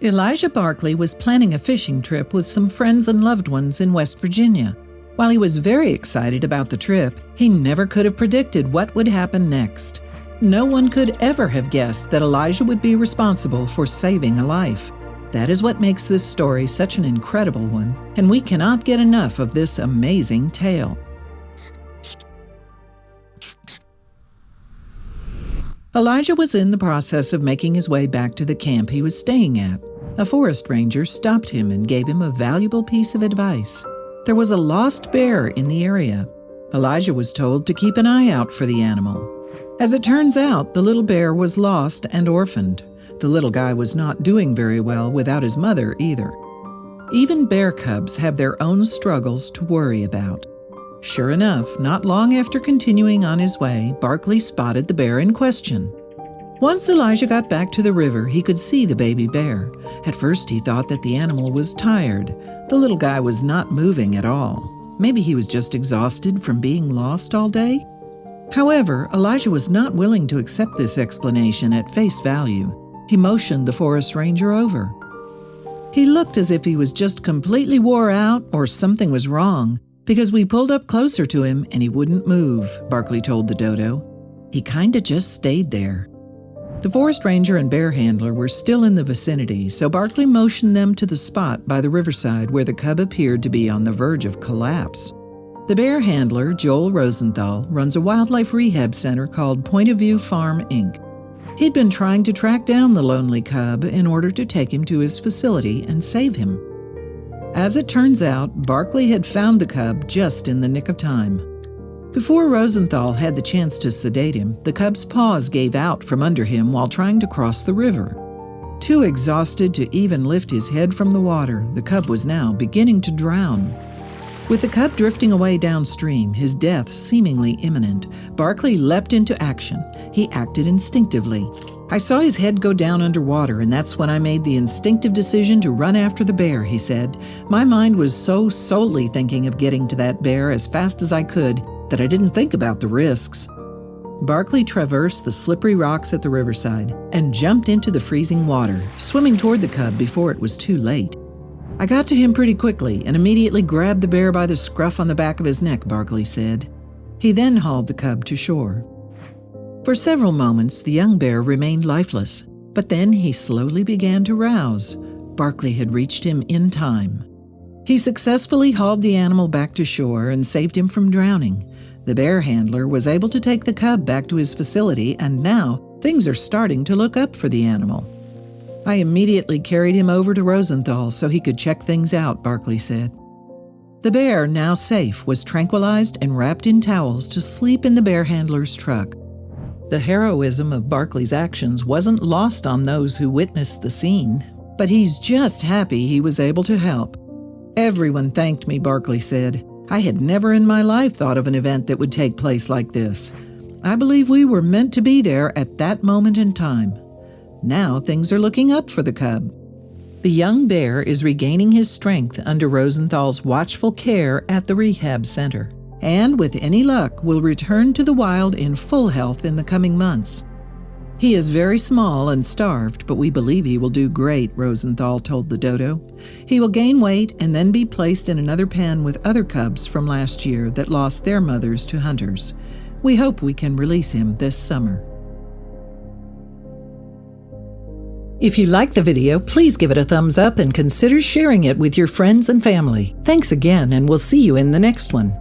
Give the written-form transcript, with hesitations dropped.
Elijah Barkley was planning a fishing trip with some friends and loved ones in West Virginia. While he was very excited about the trip, he never could have predicted what would happen next. No one could ever have guessed that Elijah would be responsible for saving a life. That is what makes this story such an incredible one, and we cannot get enough of this amazing tale. Elijah was in the process of making his way back to the camp he was staying at. A forest ranger stopped him and gave him a valuable piece of advice. There was a lost bear in the area. Elijah was told to keep an eye out for the animal. As it turns out, the little bear was lost and orphaned. The little guy was not doing very well without his mother either. Even bear cubs have their own struggles to worry about. Sure enough, not long after continuing on his way, Barkley spotted the bear in question. Once Elijah got back to the river, he could see the baby bear. At first he thought that the animal was tired. The little guy was not moving at all. Maybe he was just exhausted from being lost all day? However, Elijah was not willing to accept this explanation at face value. He motioned the forest ranger over. He looked as if he was just completely wore out or something was wrong, because we pulled up closer to him and he wouldn't move, Barkley told the dodo. He kinda just stayed there. The forest ranger and bear handler were still in the vicinity, so Barkley motioned them to the spot by the riverside where the cub appeared to be on the verge of collapse. The bear handler, Joel Rosenthal, runs a wildlife rehab center called Point of View Farm, Inc. He'd been trying to track down the lonely cub in order to take him to his facility and save him. As it turns out, Barkley had found the cub just in the nick of time. Before Rosenthal had the chance to sedate him, the cub's paws gave out from under him while trying to cross the river. Too exhausted to even lift his head from the water, the cub was now beginning to drown. With the cub drifting away downstream, his death seemingly imminent, Barkley leapt into action. He acted instinctively. I saw his head go down underwater, and that's when I made the instinctive decision to run after the bear, he said. My mind was so solely thinking of getting to that bear as fast as I could that I didn't think about the risks. Barkley traversed the slippery rocks at the riverside and jumped into the freezing water, swimming toward the cub before it was too late. I got to him pretty quickly and immediately grabbed the bear by the scruff on the back of his neck, Barkley said. He then hauled the cub to shore. For several moments, the young bear remained lifeless, but then he slowly began to rouse. Barkley had reached him in time. He successfully hauled the animal back to shore and saved him from drowning. The bear handler was able to take the cub back to his facility, and now things are starting to look up for the animal. I immediately carried him over to Rosenthal so he could check things out, Barkley said. The bear, now safe, was tranquilized and wrapped in towels to sleep in the bear handler's truck. The heroism of Barkley's actions wasn't lost on those who witnessed the scene, but he's just happy he was able to help. Everyone thanked me, Barkley said. I had never in my life thought of an event that would take place like this. I believe we were meant to be there at that moment in time. Now things are looking up for the cub. The young bear is regaining his strength under Rosenthal's watchful care at the rehab center, and with any luck will return to the wild in full health in the coming months. He is very small and starved, but we believe he will do great, Rosenthal told the dodo. He will gain weight and then be placed in another pen with other cubs from last year that lost their mothers to hunters. We hope we can release him this summer. If you liked the video, please give it a thumbs up and consider sharing it with your friends and family. Thanks again, and we'll see you in the next one.